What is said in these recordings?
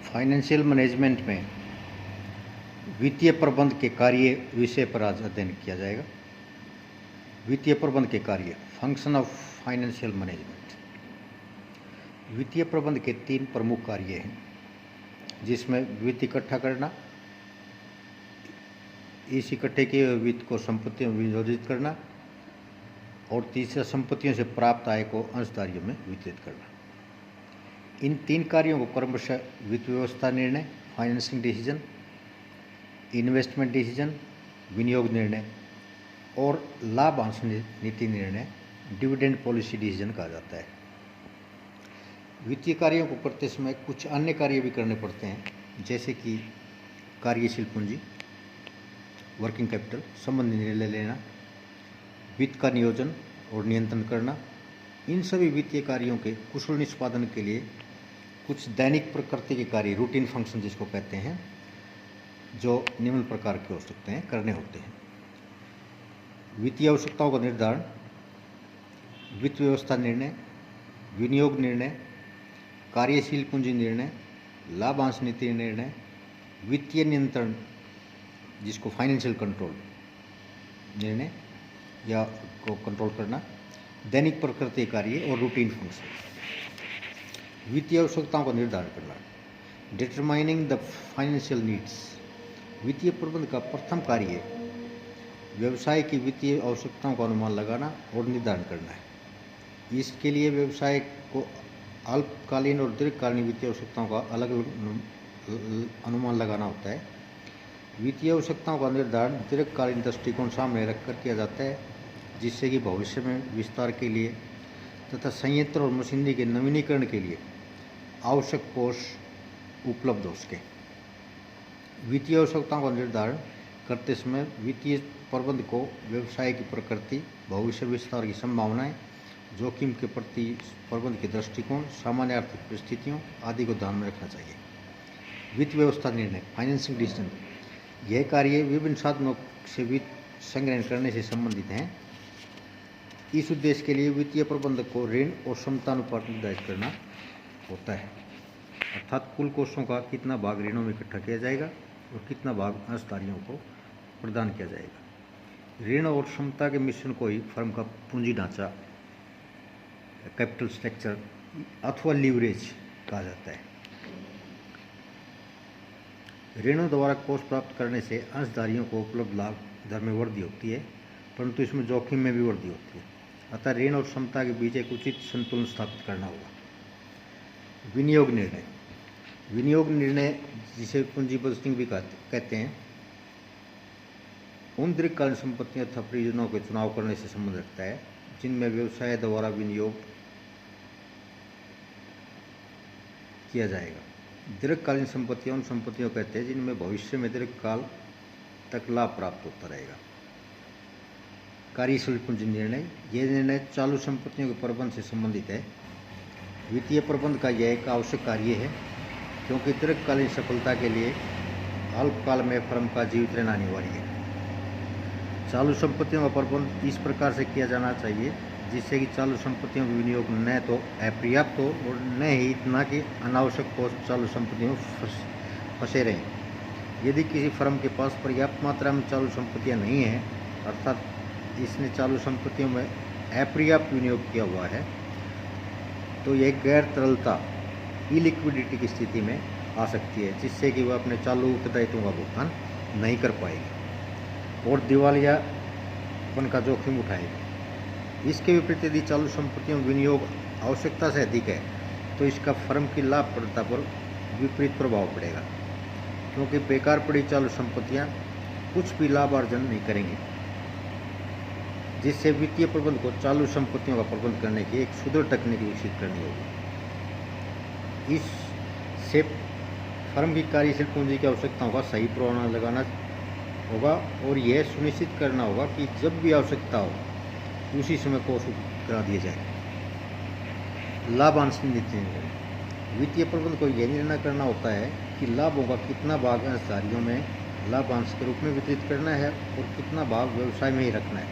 Financial management में वित्तीय प्रबंध के कार्य विषय पर आज अध्ययन किया जाएगा। वित्तीय प्रबंध के कार्य, फंक्शन ऑफ फाइनेंशियल मैनेजमेंट। वित्तीय प्रबंध के 3 प्रमुख कार्य हैं, जिसमें वित्त इकट्ठा करना, इस इकट्ठे किए हुए वित्त को संपत्तियों में विनियोजित करना और तीसरा संपत्तियों से प्राप्त आय को अंशधारियों में वितरित करना। इन 3 कार्यों को क्रमशः वित्त व्यवस्था निर्णय, फाइनेंसिंग डिसीजन, इन्वेस्टमेंट डिसीजन, विनियोग निर्णय और लाभांश नीति निर्णय, डिविडेंड पॉलिसी डिसीजन कहा जाता है। वित्तीय कार्यों को करते समय कुछ अन्य कार्य भी करने पड़ते हैं, जैसे कि कार्यशील पूंजी, वर्किंग कैपिटल संबंधी निर्णय लेना, वित्त का नियोजन और नियंत्रण करना। इन सभी वित्तीय कार्यों के कुशल निष्पादन के लिए कुछ दैनिक प्रकृति के कार्य, रूटीन फंक्शन जिसको कहते हैं, जो निम्न प्रकार के हो सकते हैं, करने होते हैं। वित्तीय आवश्यकताओं का निर्धारण, वित्त व्यवस्था निर्णय, विनियोग निर्णय, कार्यशील पूंजी निर्णय, लाभांश नीति निर्णय, वित्तीय नियंत्रण जिसको फाइनेंशियल कंट्रोल निर्णय या को कंट्रोल करना, दैनिक प्रकृति कार्य और रूटीन फंक्शन। वित्तीय आवश्यकताओं का निर्धारण करना, डिटरमाइनिंग द फाइनेंशियल नीड्स। वित्तीय प्रबंध का प्रथम कार्य व्यवसाय की वित्तीय आवश्यकताओं का अनुमान लगाना और निर्धारण करना है। इसके लिए व्यवसाय को अल्पकालीन और दीर्घकालीन वित्तीय आवश्यकताओं का अलग अलग अनुमान लगाना होता है। वित्तीय आवश्यकताओं का निर्धारण दीर्घकालीन दृष्टिकोण सामने रखकर किया जाता है, जिससे कि भविष्य में विस्तार के लिए तथा संयंत्र और मशीनरी के नवीनीकरण के लिए आवश्यक कोष उपलब्ध हो सके। वित्तीय आवश्यकताओं का निर्धारण करते समय वित्तीय प्रबंध को व्यवसाय की प्रकृति, भविष्य विस्तार की संभावनाएं, जोखिम के प्रति प्रबंध के दृष्टिकोण, सामान्य आर्थिक परिस्थितियों आदि को ध्यान में रखना चाहिए। वित्त व्यवस्था निर्णय, फाइनेंसिंग डिसीजन, यह कार्य विभिन्न साधनों से वित्त संग्रहण करने से संबंधित हैं। इस उद्देश्य के लिए वित्तीय प्रबंधक को ऋण और क्षमता अनुपात निर्धारित करना होता है, अर्थात कुल कोषों का कितना भाग ऋणों में इकट्ठा किया जाएगा और कितना भाग अंशधारियों को प्रदान किया जाएगा। ऋण और क्षमता के मिश्रण को ही फर्म का पूंजी ढांचा, कैपिटल स्ट्रक्चर अथवा लीवरेज कहा जाता है। ऋणों द्वारा कोष प्राप्त करने से अंशधारियों को उपलब्ध लाभ दर में वृद्धि होती है, परंतु इसमें जोखिम में भी वृद्धि होती है। अतः ऋण और क्षमता के बीच एक उचित संतुलन स्थापित करना होगा। विनियोग निर्णय, विनियोग निर्णय जिसे पूंजी बजटिंग भी कहते हैं, उन दीर्घकालीन संपत्तियों तथा परियोजनाओं के चुनाव करने से संबंध रखता है, जिनमें व्यवसाय द्वारा विनियोग किया जाएगा। दीर्घकालीन संपत्तियां उन संपत्तियों कहते हैं जिनमें भविष्य में दीर्घकाल तक लाभ प्राप्त होता रहेगा। कार्यशील पूंजी निर्णय, यह निर्णय चालू संपत्तियों के प्रबंध से संबंधित है। वित्तीय प्रबंध का यह एक आवश्यक कार्य है, क्योंकि दीर्घकालीन सफलता के लिए अल्पकाल में फर्म का जीवित रहना अनिवार्य है। चालू संपत्तियों का प्रबंध इस प्रकार से किया जाना चाहिए जिससे कि चालू संपत्तियों का विनियोग न तो अपर्याप्त हो और न ही इतना कि अनावश्यक कोष चालू संपत्तियों में फंसे रहें। यदि किसी फर्म के पास पर्याप्त मात्रा में चालू संपत्तियां नहीं हैं, अर्थात इसने चालू संपत्तियों में अपर्याप्त विनियोग किया हुआ है, तो यह गैर तरलता इलिक्विडिटी की स्थिति में आ सकती है, जिससे कि वह अपने चालू उत्तरदायित्वों का भुगतान नहीं कर पाएगी और दिवालियापन का जोखिम उठाएगी। इसके विपरीत यदि चालू संपत्तियों में विनियोग आवश्यकता से अधिक है, तो इसका फर्म की लाभप्रदता पर विपरीत प्रभाव पड़ेगा, क्योंकि बेकार पड़ी चालू संपत्तियां कुछ भी लाभार्जन नहीं करेंगी। जिससे वित्तीय प्रबंध को चालू संपत्तियों का प्रबंध करने की एक सुदृढ़ तकनीक विकसित करनी होगी। इससे फर्म की कार्यशील पूंजी की आवश्यकताओं का सही प्रमाण लगाना होगा और यह सुनिश्चित करना होगा कि जब भी आवश्यकता हो उसी समय कोष करा दिए जाए। लाभांश नीति निर्णय, वित्तीय प्रबंध को यह निर्णय करना होता है कि लाभों का कितना भाग अंशधारियों में लाभांश के रूप में वितरित करना है और कितना भाग व्यवसाय में ही रखना है।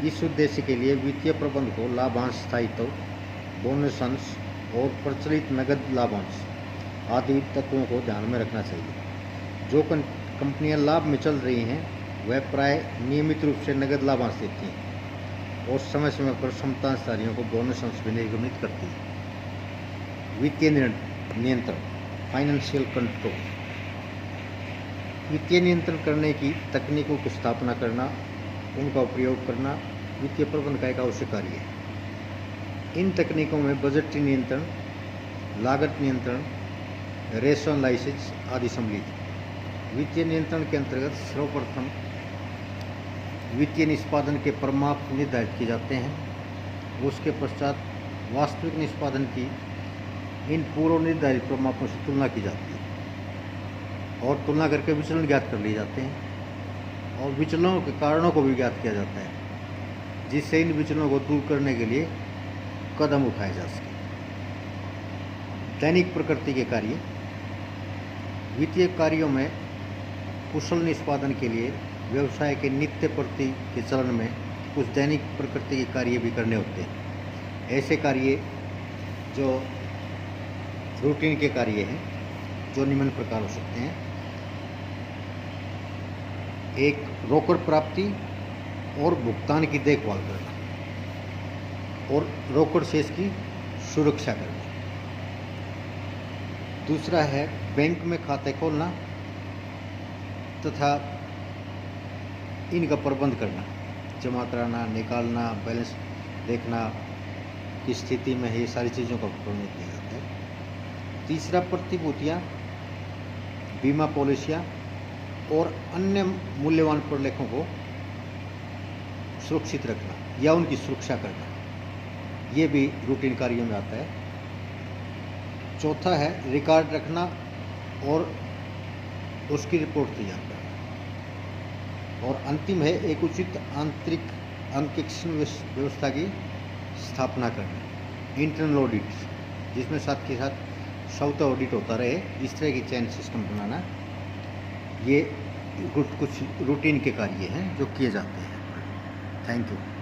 इस उद्देश्य के लिए वित्तीय प्रबंध को लाभांश स्थायित्व, बोनस अंश और प्रचलित नगद लाभांश आदि तत्वों को ध्यान में रखना चाहिए। जो कंपनियां लाभ में चल रही हैं वह प्राय नियमित रूप से नगद लाभांश देती हैं और समय समय पर क्षमताधारियों को बोनस अंश भी निर्गमित करती है। वित्तीय नियंत्रण, फाइनेंशियल कंट्रोल। वित्तीय नियंत्रण करने की तकनीकों की स्थापना करना, उनका उपयोग करना वित्तीय प्रबंधन का एक आवश्यक कार्य है। इन तकनीकों में बजटीय नियंत्रण, लागत नियंत्रण, रेशनलाइसिस आदि सम्मिलित है। वित्तीय नियंत्रण के अंतर्गत सर्वप्रथम वित्तीय निष्पादन के परिमाप निर्धारित किए जाते हैं। उसके पश्चात वास्तविक निष्पादन की इन पूर्व निर्धारित परिमापों से तुलना की जाती है और तुलना करके विचलन ज्ञात कर लिए जाते हैं और विचलनों के कारणों को भी ज्ञात किया जाता है, जिससे इन विचलनों को दूर करने के लिए कदम उठाए जा सके। दैनिक प्रकृति के कार्य। वित्तीय कार्यों में कुशल निष्पादन के लिए व्यवसाय के नित्य प्रति के चलन में कुछ दैनिक प्रकृति के कार्य भी करने होते हैं। ऐसे कार्य जो रूटीन के कार्य हैं जो निम्न प्रकार हो सकते हैं। एक, रोकड़ प्राप्ति और भुगतान की देखभाल करना और रोकड़ शेष की सुरक्षा करना। दूसरा है बैंक में खाते खोलना तथा इनका प्रबंध करना, जमा कराना, निकालना, बैलेंस देखना की स्थिति में ये सारी चीज़ों का प्रबंध किया जाता है। तीसरा, प्रतिभूतियाँ, बीमा पॉलिसियाँ और अन्य मूल्यवान प्रलेखों को सुरक्षित रखना या उनकी सुरक्षा करना, ये भी रूटीन कार्यों में आता है। चौथा है रिकॉर्ड रखना और उसकी रिपोर्ट तैयार करना। और अंतिम है एक उचित आंतरिक अंकेक्षण व्यवस्था की स्थापना करना, इंटरनल ऑडिट, जिसमें साथ के साथ स्वतः ऑडिट होता रहे, इस तरह की चैन सिस्टम बनाना। ये कुछ रूटीन के कार्य हैं जो किए जाते हैं। Thank you.